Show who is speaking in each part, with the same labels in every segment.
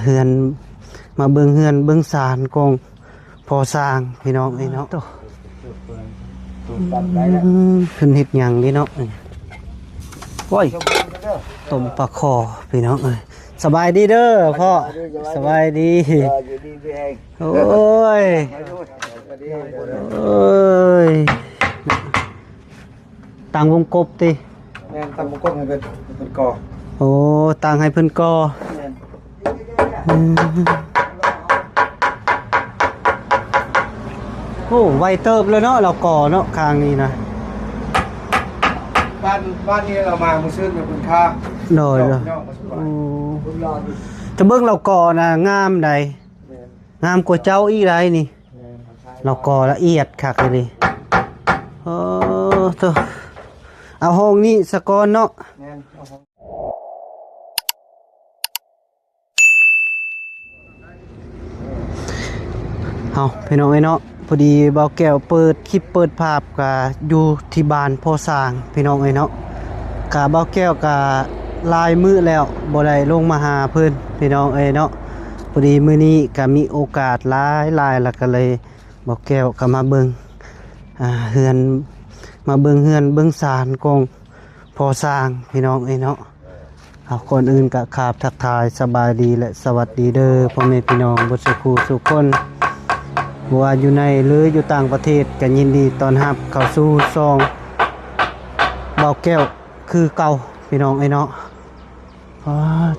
Speaker 1: เฮือนมาเบิ่งเฮือนเบิ่งศาลกองพอสร้างพี่น้องเนาะขึ้นเฮ็ดหยังนี่เนาะโอ้ยต้มปลาคอพี่น้องสบายดีเด้อพ่อสบายดีโอ้ยต่างวงกบติ
Speaker 2: แม่นตั้งวงกบให้เป็นกอ
Speaker 1: โอ้ต่างให้เพิ่นกอโอ้ไวเติบเลยเนาะเราก่อเนาะคางนี้นะ
Speaker 2: บ้านนี้เรามามือซื้อเป็นคุณค่า
Speaker 1: โดยจะเบิ่งเราก่อนะงามใดงามกว่าเจ้าอีไรนี่เราก่อละเอียดคักเลยโอ้ตัวเอาห้องนี้สะกอนเนาะเอาพี่น้องเนาะพอดีเบาแก้วเปิดคลิปเปิดภาพกับอยู่ที่บ้านพ่อสร้างพี่น้องเนาะกะเบาแก้วกะลายมือแล้วบ่ได้ลงมาหาเพิ่นพี่น้องเนาะพอดีมื้อนี้ก็มีโอกาสหลายแล้วก็เลยเบาแก้วก็มาเบิ่งเฮือนมาเบิ่งเฮือนเบิ่งศาลกองพอสร้างพี่น้องเนาะเอาก่อนอื่นก็ขาบทักทายสบายดีและสวัสดีเด้อพ่อแม่พี่น้องบ่สุขสุขคนว่าอยู่ในหรืออยู่ต่างประเทศก็ยินดีต้อนรับเข้าสู่ซองเบาแก้วคือเก่าพี่น้องเนาะ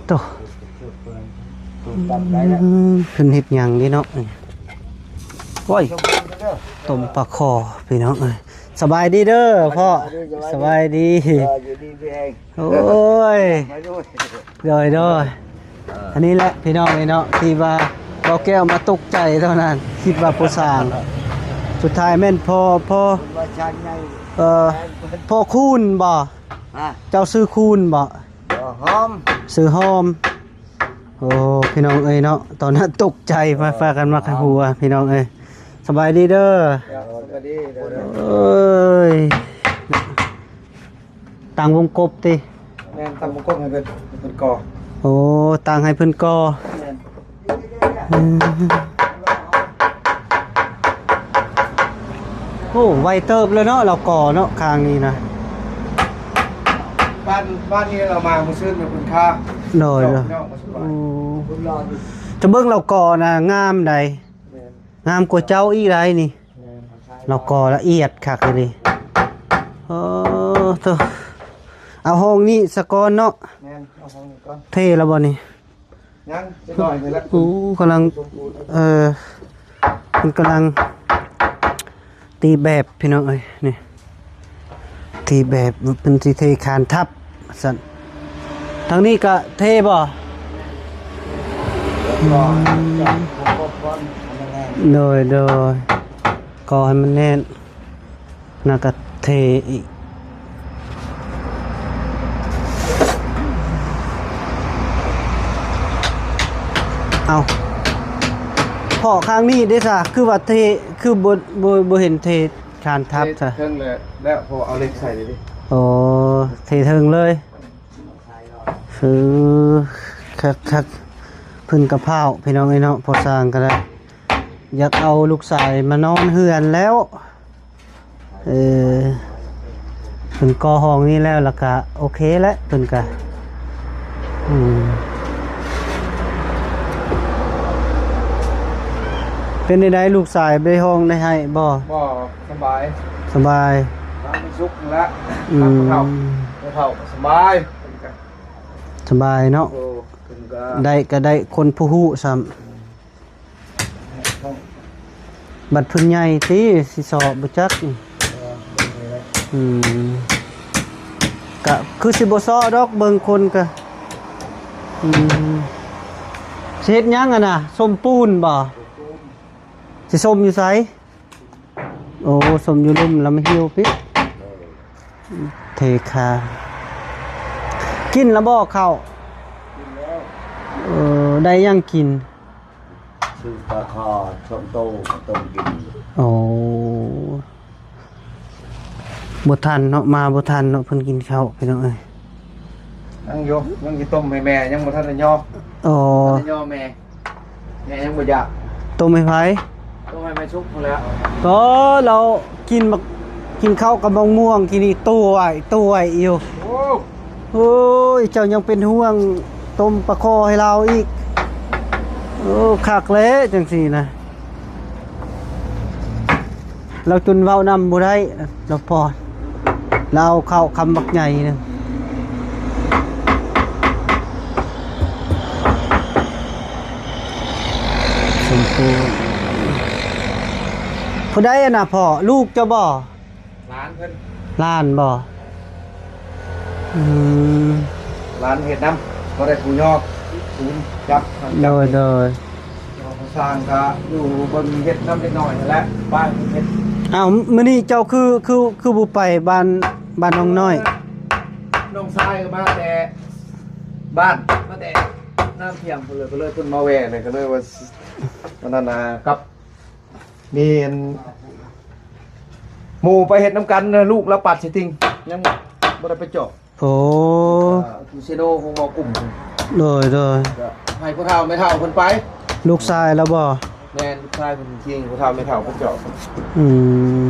Speaker 1: โตขึ้นเฮ็ดหยังนี่เนาะโอ้ยต้มปลาคอพี่น้องสบายดีเด้อพ่อสบายดีโอ้ยโดยอันนี้แหละพี่น้องเนาะที่ว่าเบาแก้วมาตกใจเท่านั้นคิดว่าผู้สร้างสุดท้ายแม่นพ่อคูณบ่เจ้าซื้อคูณบ่
Speaker 2: หอม
Speaker 1: ซื้อหอมโอ้พี่น้องเนาะตอนนั้นตกใจมาฝากกันมาขันหัวพี่น้องสบายดีเด้อต่างวงกบติ
Speaker 2: แม่นตั้งวงกบให้เป็นกอ
Speaker 1: โอ้ต่างให้เพิ่นกอโอ้ไวเติบเลยเนาะเราก่อเนาะคางนี้นะ
Speaker 2: บ้านนี้เรามามือซื้อเป็นคุณค่า
Speaker 1: โดยจะเบิ่งเราก่อนะงามใดงามกว่าเจ้าอีไรนี่เราก่อละเอียดคักเลยโอ้ตัวเอาห้องนี้สะกอนเนาะเท่แล้วบ่นี่
Speaker 2: ยังจะหน่อยไปแล้ว
Speaker 1: กำลังมันกำลังตีแบบพี่น้องนี่ตีแบบเป็นสีเทคานทับสันทางนี้ก็เทบ่โดยก่อให้มันแน่นน่าก็เทอีกเอาพอข้างนี้ได้ซะคือว่าเทคือบ่เห็นเทคานทับซะ
Speaker 2: เทิงเลยแล้วพอเอาเหล็กใส่ดิ
Speaker 1: โอ้เทเทิงเลยคือคักพึ่งกระเพราพี่น้องเนาะพอสร้างก็ได้อยากเอาลูกชายมานอนเฮือนแล้วพึ่งก่อห้องนี้แล้วล่ะก็โอเคแล้วพึ่งก็เป็นได้ลูกชายไปห้องได้ให้บ่
Speaker 2: สบายไม่ซุกแล้วเท่าสบ
Speaker 1: ายเนาะได้ก็ได้คนผู้ฮู้ซ้ำบัดพึ่งใหญ่ติสิสอบบ่จักก็คือสิบ่ซ้อดอกเบิ่งคนก็สิเฮ็ดหยังอ่ะน่ะส้มปูนบ่สิส้มอยู่ไสโอ้ส้มอยู่ลุ่มแล้วมาหิวปิเทคากินแล้วบ่ข้าวได้ยังกิน
Speaker 2: ซื้อปลาคอส้มโตต้มกิน
Speaker 1: โอ้บ่ทันเนาะมาบ่ทันเนาะเพิ่นกินข้าวพี่น้อง
Speaker 2: ยังอยู่ยังสิต้มให้แม่ยังบ่ทันได้ย่อ
Speaker 1: อ๋อ
Speaker 2: จะย่อแม่ยังบ่อยาก
Speaker 1: ต้มให้ไผ
Speaker 2: ต้องให้แม่ชุบพอแล้ว
Speaker 1: ก็เรากินข้าวกับมะม่วงกินอีกตัวไอ้อยู่
Speaker 2: โอ้
Speaker 1: โอ้ยเจ้ายังเป็นห่วงต้มปลาคอให้เราอีกโอ้คักเลยจังซี่นะเราจนเว้านำบ่ได้เราพอเราเอาเข้าคำบักใหญ่นึงสมปูผู้ใดอะน่ะพ่อลูกเจ้าบ่
Speaker 2: ร้านเพิ่น
Speaker 1: ล้านบ่อืม
Speaker 2: ร้านเห็ดน้ำก็ได้ปูยอกศูนย์จับ
Speaker 1: โดย
Speaker 2: สร้างก็อยู่บนเห็ดน้ำเล็กน้อยนั่นแหละบ้านเห็ด
Speaker 1: อ้าวมื้อนี้เจ้าคือบ่ไปบ้านน้องน้อย
Speaker 2: น้องชายก็มาแต่บ้านมาแต่น้ำเพียงเพิ่นเลยก็เลยเพิ่นมาแหวเลยก็เลยว่าวันนั้นกับมีหมู่ไปเห็ดน้ำกันนะลูกแล้วปัดสิติงยังบ่ได้ไปเจาะ
Speaker 1: โอ้
Speaker 2: ทูซิโนคงบอกกลุ่ม
Speaker 1: โดย
Speaker 2: ก็ให้ผู้เฒ่าไม่เฒ่าเพิ่นไป
Speaker 1: ลูกชายแล้วบ่
Speaker 2: แม่นลูกชายเพิ่นจริงผู้เฒ่าไม่เฒ่าเพิ่นเจาะ
Speaker 1: อืม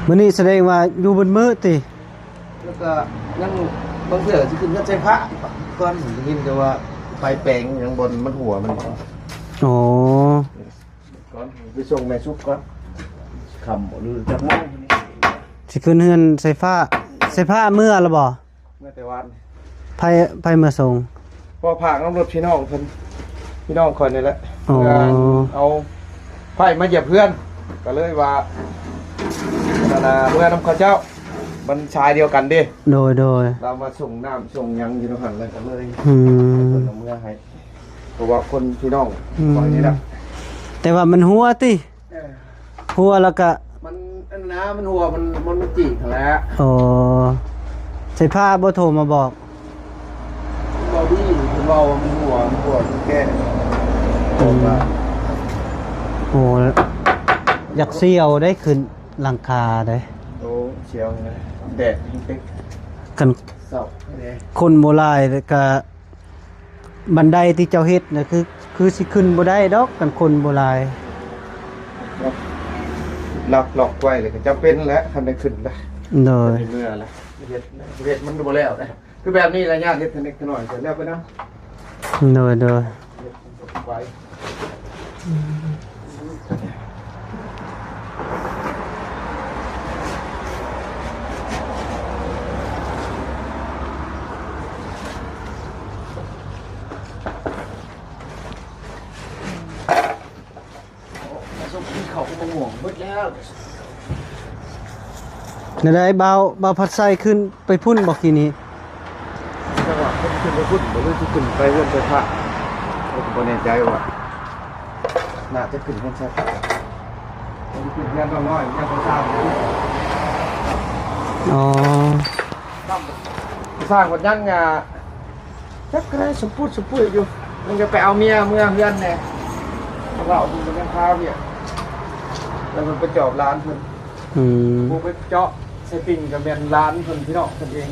Speaker 1: มื้อนี้แสดงว่าอยู่บนมื้อติ
Speaker 2: แล้วก็ยังบางเทื่อสิขึ้นก็ใจพระก่อนผมได้ยินแต่ว่าไฟแปลงยังบนมันหัวมัน
Speaker 1: อ๋อ
Speaker 2: ก่อนไปส่งแม่ซุปก่อนคำบ่รู้จักมอง
Speaker 1: สิขึ้นเฮือนไฟฟ้าเมื่อแล้วบ่
Speaker 2: เมื่อแต่วัน
Speaker 1: ไผมาส่ง
Speaker 2: พอผากน้ำรถพี่น้องเพิ่นพี่น้องคนนี่แหละ
Speaker 1: อ๋อ
Speaker 2: เอาไฟมาเหยียบเพื่อนก็เลยว่าเมื่อน้ำข้าวเจ้ามันชายเดียวกันดิ
Speaker 1: โดย
Speaker 2: เรามาส่งน้ำส่งหยังอยู่ตรงหันเลยก็เลย
Speaker 1: อืม
Speaker 2: คนเอาเมื่อให้เพราะว่าคนพี่น้องคอยนี่แหละ
Speaker 1: แต่ว่ามันหัวติหัวแล้วก็
Speaker 2: มันอันนะมันหัวมันจีกแล้ว
Speaker 1: อ๋อไฟฟ้าบ่โทรมาบอก
Speaker 2: บอดี้คุณเรามันหัวมันแก่ผมว่า
Speaker 1: โอ้อยากเสี่ยวได้ขึ้นหลังคาได้
Speaker 2: โตเชียวนะแดดเป๊ก
Speaker 1: กัน
Speaker 2: เศร้าเนี่ย
Speaker 1: คนโบราณก็บันไดที่เจ้าเฮ็ดน่ะคือสิขึ้นบ่ได้ดอกกันคนโบราณ
Speaker 2: หลอกไว้เลยก็จะเป็นแล้วคันได้ขึ้นได้
Speaker 1: โดย
Speaker 2: เมื่อแล้วเฮ็ดมันดูบ่แล้วนะคือแบบนี้ระยะเฮ็ดเล็กน้อยเสร็จแล้วไปนะ
Speaker 1: โดย
Speaker 2: ไว้เขาก็ห่วงหมดแล้ว
Speaker 1: ในได้เบาพัดไส้ขึ้นไปพุ่นบอกทีนี้
Speaker 2: จังหวะเขาขึ้นไปพุ่นบ่รู้สิขึ้นไปเรื่องไปพระผมบ่แน่ใจว่าน่าจะขึ้นกันชัดผมขึ้นยันต้องน้อยยันต้องสร้าง
Speaker 1: อ๋อ
Speaker 2: สร้างคนยังจักก็ได้สมปุ้ยอยู่มันจะไปเอาเมียเพื่อนแน่เราเอาดูกันข้าวเนี่ยแล้วมันไปจอบร้านเพิ่น
Speaker 1: อืม
Speaker 2: กูไปเจาะใส่ปิ่งกับแม่นร้านเพิ่นพี่น้องเพิ่นเอง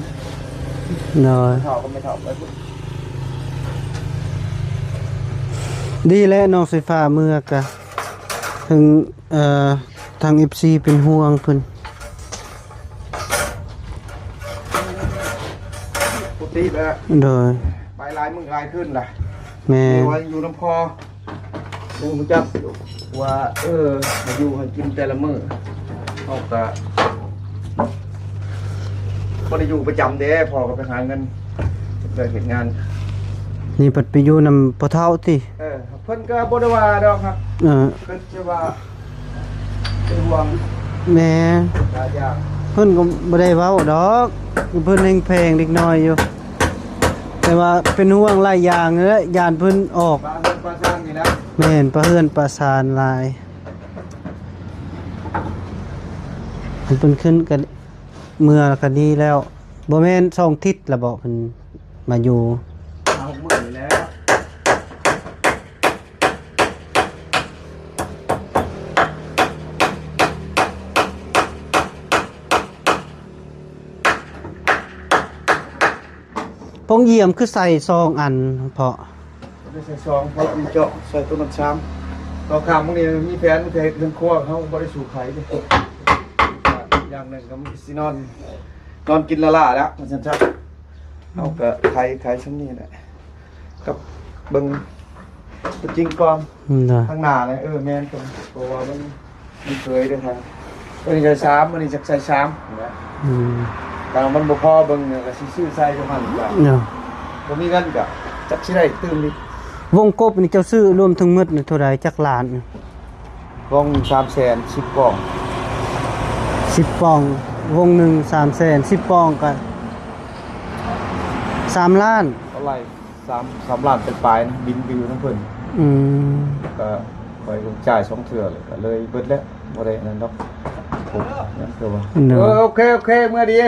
Speaker 1: โดย
Speaker 2: เฒ่าก็ไม่เฒ่าไปพุ่น
Speaker 1: ดีแล้วน้องไฟฟ้าเมื่อกะถึงทาง FC เป็นห่วงเพิ่น
Speaker 2: ปกติแล้ว
Speaker 1: โดย
Speaker 2: ไปลายมึงลายขึ้นล่ะ
Speaker 1: แม่
Speaker 2: ว่าอยู่น้ำคอมึงจับว่ามาอยู่ให้กินแต่ละมื้อเอาก็บ่ได้อยู่ประจำเด้พอก็ไปหาเงินไปเฮ็ดงาน
Speaker 1: นี่เปิดไปอยู่นำพ่อเฒ่าติ
Speaker 2: เพิ่นก็บ่ได้ว่าดอกครับ
Speaker 1: เออ
Speaker 2: เพิ่นจะว่าเป็นห่วง
Speaker 1: แม่
Speaker 2: หลายอย่าง
Speaker 1: เพิ่นก็บ่ได้เว้าดอกเพิ่นแพงๆเล็กน้อยอยู่ แต่ว่าเป็นห่วงหลายอย่างเด้อยานเพิ่นออก
Speaker 2: บ้านเพิ่นประสร้างนี่นะ
Speaker 1: แม่นประเฮือนประสานหลายเพิ่นขึ้นกันเมื่อก็ดีแล้วบ่แม่น2ทิศละบ่เพิ่นมาอยู่
Speaker 2: เอามื้อนี่แหล้ว
Speaker 1: พงเยี่ยมคือใส่ซองอันเพาะ
Speaker 2: ไม่ใส่ซองเพราะมีเจาะใส่ตัวน้ำช้ำต่อข้ามพวกนี้มีแผนมีเรื่องครัวเขาบ่ได้สู่ไข่เลยอย่างหนึ่งก็สินอนกินละล่าแล้วมันชัดๆเอาก็ไข่ชั้นนี้แหละกับเบิ่งตัวจริงก่อน
Speaker 1: น่ะ
Speaker 2: ข้างหน้าเลยแม่นตรงเพราะว่ามันเคยเด้อทางวันนี้ใส่3วันนี้จะใส่3นะ
Speaker 1: อืม
Speaker 2: แต่มันบ่พอเบิ่งก็สิซื้อใส่ประมาณก็
Speaker 1: เนาะ
Speaker 2: บ่มีเงินก็จักสิได้ตื่มดิ
Speaker 1: วงกบนี่เจ้าซื้อรวมทั้งหมดนี่เท่าใดจักล้าน
Speaker 2: วง300,000 10กล่อง
Speaker 1: 10ปองวงหนึง300,000 10ปองก็3ล้าน
Speaker 2: เท่าไหร่3ล้านเป็นปลายนะบินวิวทั้งเพิ่น
Speaker 1: อืม
Speaker 2: ก็คอยจ่าย2เทื่อเลยก็เลยเบิดแล้วบ่ได้นั่นดอกผมนั่นคือว่าโอเคเมื่อดี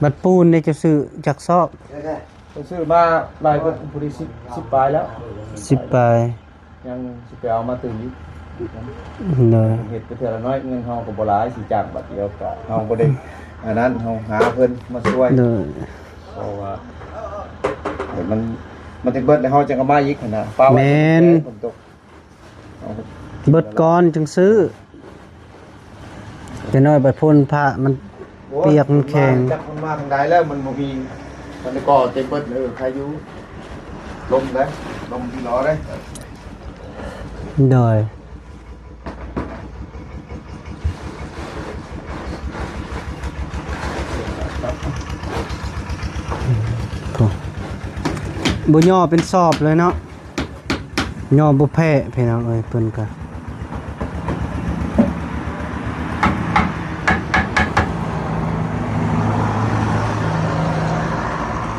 Speaker 1: บัดปูนนี่เจ้าซื้อจักซอก
Speaker 2: ผมซื้อมาหลายเบิดผู้ที่10ปลายแล้ว
Speaker 1: 10ปลาย
Speaker 2: ยังสิไปเอามาตื่นอยู่
Speaker 1: เด้อ
Speaker 2: เฮ็ดไปเทื่อละน้อยเงินเฮาก็บ่หลายสิจ้างบัดเดียวก็เฮาบ่ได้อันนั้นเฮาหาเพิ่นมาช่วย
Speaker 1: เด้อ
Speaker 2: เพราะว่าเดี๋ยวมันจะเบิดแล้วเฮาจะก็มาอีกหั่นน่ะป้าว่าฝนตกเอาไป
Speaker 1: เบิดก่อนจึงซื้อจะน้อยบัดพ่นพระมัน เปียกมันแข็ง
Speaker 2: จับมันมาทางใดแล้วมันบ่มีมันก็เต็มเบิดใครอยู่ลมได้ลมที่ล้อได้
Speaker 1: เด้อบ่ย่อเป็นสอบเลยเนาะย่อบ่แพ้พี่น้องเอ้ยเพิ่นก็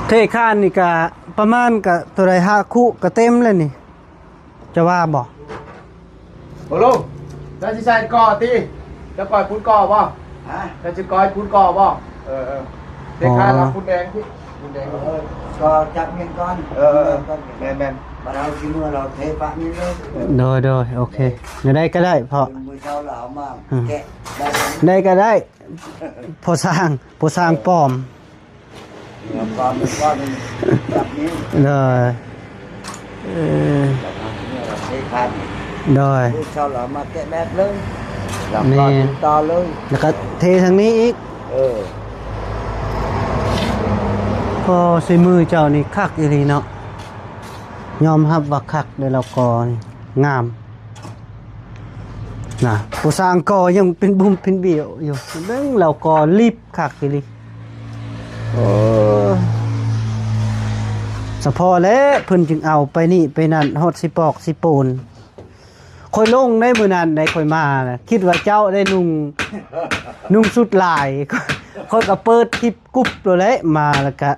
Speaker 1: เทข้านนี่ก็ประมาณก็เท่าไร5คุก็เต็มแล้วนี่จะว่าบ่
Speaker 2: โอ้ลุงจะสิใส่ก่อติจะก่อยพุ้นก่อบ่
Speaker 3: ฮะ
Speaker 2: จะสิก่อยพุ้นก่อบ่เด็กค้ารับพุ้นแดงพี่พุ้นแดง
Speaker 3: ก็จับเงินก่อน
Speaker 2: แม่น
Speaker 3: มาเราที่เมื่อเราเทปะนี่เลย
Speaker 1: โดยโอเคจะได้ก็ได้พอ
Speaker 3: มือเช้าเราเอามาแกะได้
Speaker 1: ได้ก็ได้พอสร้างปลอม
Speaker 3: เราความเป็นก้อนจับนี้
Speaker 1: เลยเออ
Speaker 3: จับมาที่เมื่อเราเทพัน
Speaker 1: โดย
Speaker 3: มือเช้าเรามาแกะแบบเลยเราก็ติดต่อเลย
Speaker 1: แล้วก็เททางนี้อีก
Speaker 3: เออ
Speaker 1: พอสิมือเจ้านี่คักอีหลีเนาะยอมรับว่าคักเด้อเรากอนี่งามนะผู้สร้างกอยังเป็นบุ้มเป็นเบี้ยวอยู่เบิ่งเรากอรีบคักอีหลีโอ้สะพอแล้วเพิ่นจึงเอาไปนี่ไปนั่นฮอดสิปอกสิปูนค่อยลงได้มื้อนั้นได้ค่อยมาน่ะคิดว่าเจ้าได้นุ่งสุดลาย ค่อยก็เปิดคลิปกรุ๊ปตัวแหละมาแล้วก็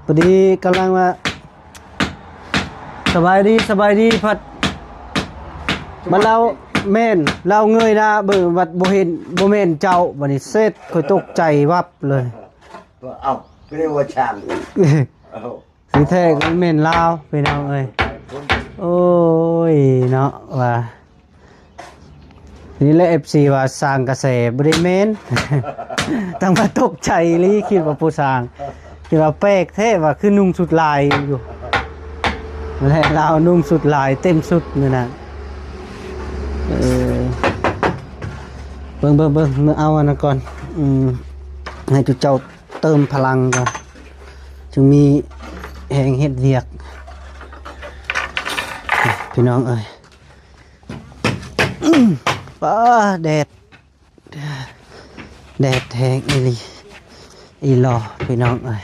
Speaker 1: พอดีกำลังว่าสบายดีพัดมันเราแม่นเราเงยหน้าเบิ่งวัดบ่เห็นบ่แม่นเจ้าบัดนี้เสร็จค่อยตกใจวับเลย
Speaker 3: เอาเรียกว่าช่างเอา
Speaker 1: สิแท้ก็แม่นลาวพี่น้องเอ้ยโอ้ยเนาะว่านี่แหละ FC ว่าสร้างกระแสบ่ได้แม่น ตั้งมาตกใจเลยคิดว่าผู้สร้างคิดว่าแปลกแท้ว่าคือนุ่งสุดลายอยู่และเรานุ่งสุดลายเต็มสุดนี่นะเบิ่งเอาอันนั้นก่อนให้จุเจ้าเติมพลังก่อนจึงมีแห่งเฮ็ดเวียกพี่น้องเอ้ยป้าแดดแทงอีหล่อพี่น้องเอ้ย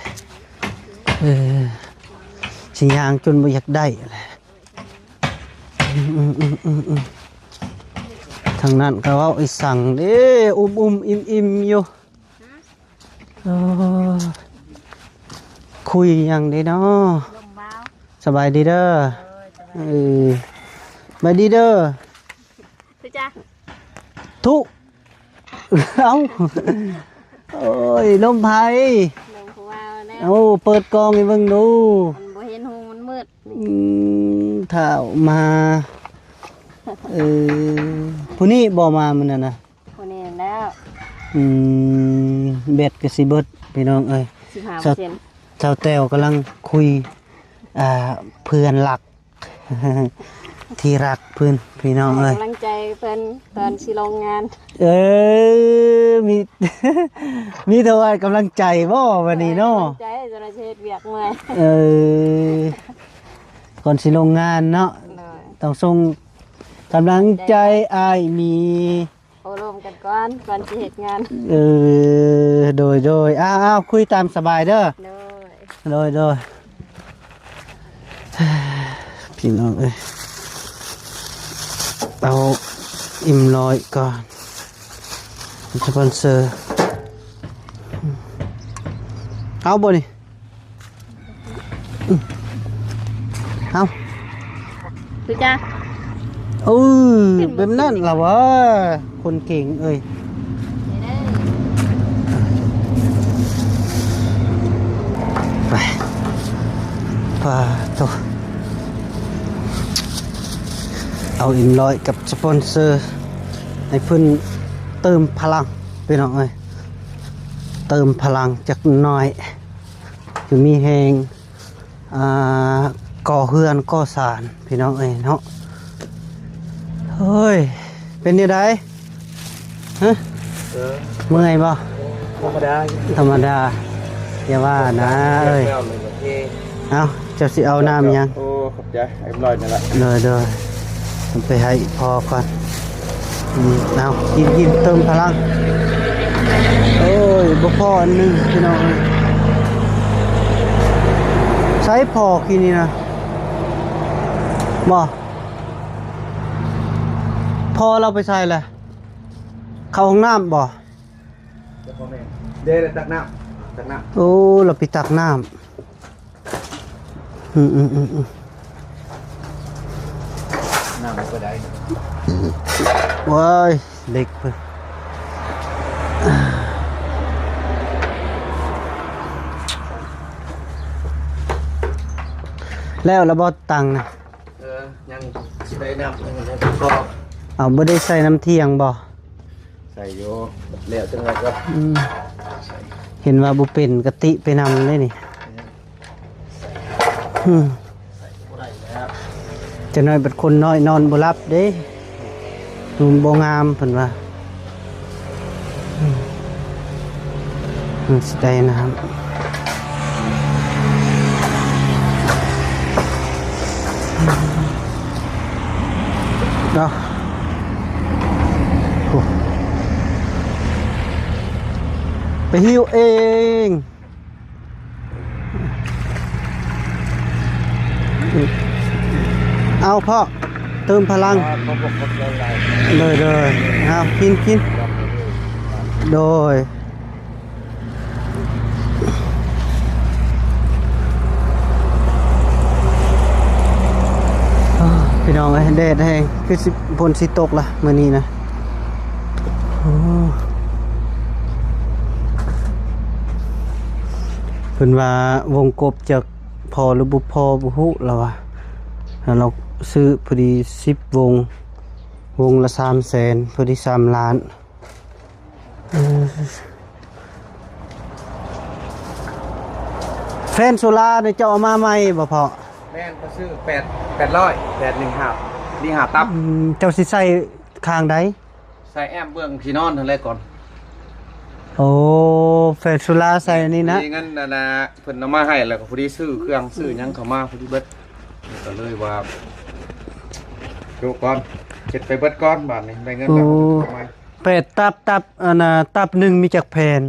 Speaker 1: สิยางจนบ่อยากได้แหละทางนั้นก็เว้าไอ้สั่งเด้อิ่มอยู่คุยหยังเด้เนาะสบายดีเด้อสบายดีเด้อ
Speaker 4: คือจ้ะ
Speaker 1: ทุเอ้าโอ้ยลมไผ่
Speaker 4: ลงหัวแล้ว
Speaker 1: เอาเปิดกล้องให้เบิ่งดู
Speaker 4: มันบ่เห็นหูมันมืด
Speaker 1: ถ้ามาผู้นี้บ่มามันน่ะนะ
Speaker 4: คนนี้แล้ว
Speaker 1: เบ็ดก็สิเบิดพี่น้องเอ้ย
Speaker 4: 15%
Speaker 1: ส ชาวแต้วกำลังคุยเพื่อนหลัก ที่รักเพื่อนพี่น้องเอ้ย
Speaker 4: กำลังใจเพิ่นตอนสิลงงาน
Speaker 1: มี มีเท่าไหร่กำลังใจบ่วันนี้เนาะ
Speaker 4: กำลังใจจนเฮ็ดเวียกเมื่อย
Speaker 1: ก่อนสิลงงานเนาะ
Speaker 4: เลย
Speaker 1: ต้องส่งกำลังใจอ้ายมี
Speaker 4: โอารมณ์กันก่อนสิเฮ็ดงาน
Speaker 1: โดยอ้าวคุยตามสบายเด้อ
Speaker 4: เลย
Speaker 1: โดย พี่น้องเอ้ยเอาอิ่มลอยก่อนสปอนเซอร์เอาบ่นี่เอา
Speaker 4: คือจ้า
Speaker 1: แบบนั้นล่ะวะคนเก่งเอ้ยไปป่าตัวเอาอิ่มลอยกับสปอนเซอร์ให้เพิ่นเติมพลังไปหน่อยเติมพลังจักหน่อยจะมีแหงก่อเฮือนก่อสารพี่น้องเอ้ยเนาะเฮ้ยเป็นยังไงฮะเมื่อยบ่
Speaker 2: ธรรมดา
Speaker 1: ธรรมดาอย่าว่านะเอ้ยเอาเจ้าสิเอาน้ำยัง
Speaker 2: โอ้ขอบใจไอ้ลอยนี่แหละ
Speaker 1: เลยผมไปให้พอก่อนเอากินเติมพลังโอ้ยบ่พออันหนึงพี่น้องใช้พอกินนี่นะบ่พอเราไปใส่เลยเข้าห้องน้ำบ่
Speaker 2: เดยวตักน้ำ
Speaker 1: โอ้เราไปตักน้ำ
Speaker 2: น้ำก็ได้
Speaker 1: ว้ายเล็กเพิ่นแล้วระบอตังค์นะ
Speaker 2: ยังสิได้น้ำยังก็
Speaker 1: เอาบ่ได้ใส่น้ำเที่ยงบ่
Speaker 2: ใส่โยแล้วจังไรก็
Speaker 1: เห็นว่าบ่เป็นกะติไปนำเลยนี่จะน้อยเป็นคนน้อยนอนบ่หลับเด้นุ่มบ่งามเพิ่นว่าสิได้นะครับเนาะไปหิวเองเอาพ่อเติมพลังเลยเอากินโดยพี่น้องไอ้แดดแห้งคือสิฝนสิตกล่ะมื้อนี้นะเพิ่นว่าวงกบจากพอหรือบ่พอบ่ฮู้แล้วว่าแล้วเราซื้อพอดี10วงละ300,000พอดี3 ล้านแฟนโซล่าเนี่ยเจ้าเอามาใหม่บ่พอ
Speaker 2: แม่นก็ซื้อ800นี่หาตับ
Speaker 1: เจ้าสิใส่ข้างใด
Speaker 2: ใส่แอมเบื้องที่นอนนั่นแหละก่อน
Speaker 1: โอ้แฟนโซล่าใส่อันนี้นะ
Speaker 2: งั้นนะเพิ่นเอามาให้แล้วก็พอดีซื้อเครื่องซื้อหยังเข้ามาพอดีเบิดก็เลยว่าโยกก่อนเก็บไปเบิดก่อนบาดนี้ได้เงินแล้วทำไม
Speaker 1: 8ตับอันน่ะตับหนึงมีจักแผ่น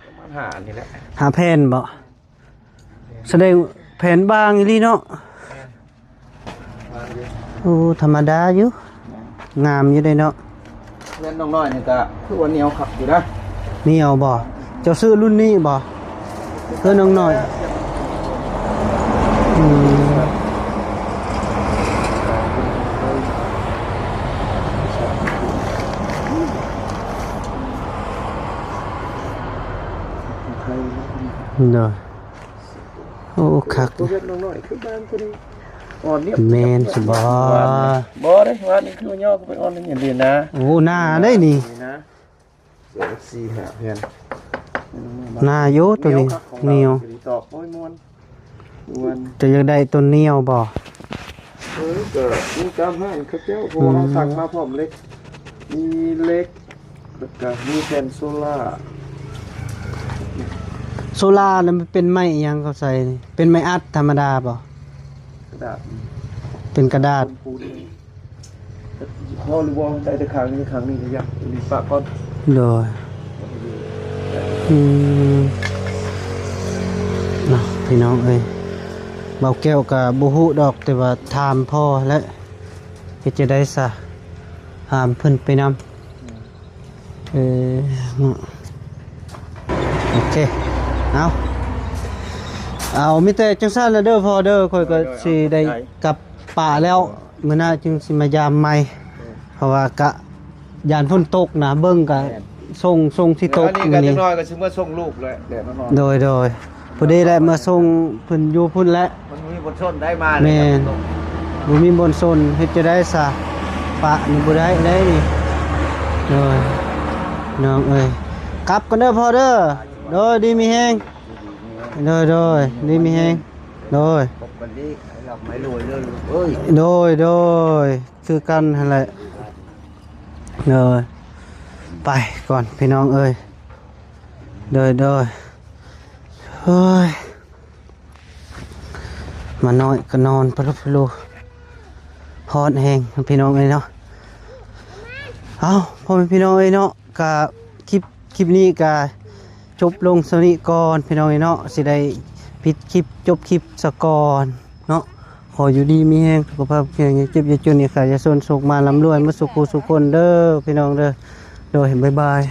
Speaker 2: ประมาณ5นี่แหละ
Speaker 1: หาแผ่นบ่แสดงแผ่นบางอีหลีเนาะโอ้ธรรมดาอยู่งามอยู่ได้เนาะ
Speaker 2: เงินน้องน้อยนี่ก็คือว่าเหนียวขับอยู่นะ
Speaker 1: นี่เอาบ่เจ้าซื้อรุ่นนี้บ่เพื่อน้องน้อยเด้อโอ้คัก
Speaker 2: ตัวเงินน้องน้อยคือบ้านตัวนี้อ่อนเนี่ย
Speaker 1: แม่นสิบ่
Speaker 2: บ่ได้ว่านี่คือย่อก็ไปอ่อนนี่อย่าเรียนนะ
Speaker 1: โอ้หน้าได้นี่
Speaker 2: นะเดี๋ยว4-5เพียน
Speaker 1: หน้าอยู่ตัวนี้เหนียว
Speaker 2: ตอกโอ้ยม้วน
Speaker 1: จะอยากได้ตัวเหนียวบ่
Speaker 2: เกิดมีกามห้างเขาเจ้าพวกเราสั่งมาพร้อมเล็กมีเล็กแล้วก็มีแผ่นโซล่า
Speaker 1: โซล่านั้นมันเป็นไม้อิหยังเขาใส่นี่เป็นไม้อัดธรรมดาบ่
Speaker 2: กระดาษ
Speaker 1: เป็นกระดาษ
Speaker 2: ปูนพ่อหรือวองใจแต่ครั้งนี้จะยักมีปะก้อน
Speaker 1: โดยอืมเนาะพี่น้องเอ้ยเบาแก้วกับบ่ฮู้ดอกแต่ว่าถามพ่อและเฮ็ดจะได้ซะหามเพิ่นไปนำเนาะโอเคเอามีแต่จังซั่นแล้วเด้อพ่อเด้อค่อยก็สิได้กลับป่าแล้วมื้อหน้าจึงสิมายามใหม่เพราะว่ากะยานฝนตกนะเบิ่งกะส่งที่ตก
Speaker 2: นี่
Speaker 1: มื้
Speaker 2: ก็
Speaker 1: อ
Speaker 2: จั
Speaker 1: นี้
Speaker 2: งน้อยก็สิมาส่งลูกเลยแดดนอน
Speaker 1: โดยผู้ใดได้มาส่งเพิ่นอยู่พุ่นแล้ว
Speaker 2: มันมีบทชนได้มาเลย
Speaker 1: แม่นบ่มีบนซนเฮ็ดจะได้ซะปะนี่บ่ได้นี่โดยน้องเอ้ยกลับกันเด้อพ่อเด้อโดยดีมีแฮงโดยดีมีแฮงโดย
Speaker 3: ปกติเราไม่รวยเลยเอ้ย
Speaker 1: โดยคือกันหั่นแหละโดยไปก่อนพี่น้องเอ้ยโดยเฮ้ยมาน้อยก็นอนพลุพลูฮอดแห้งพี่น้องเอ้ยเนาะเอาพ่อแม่พี่น้องเอ้ยเนาะกะคลิปนี้กะจบลงสนิก่อนพี่น้องเอ้ยเนาะสิได้ปิดคลิปจบคลิปสะก่อนเนาะขออยู่ดีมีแห้งสุขภาพแข็งอย่าเจ็บอย่าจนอย่าขาดอย่าโซนสุขมาลำรวยมาสุขคนเด้อพี่น้องเด้อโดยบ๊ายบาย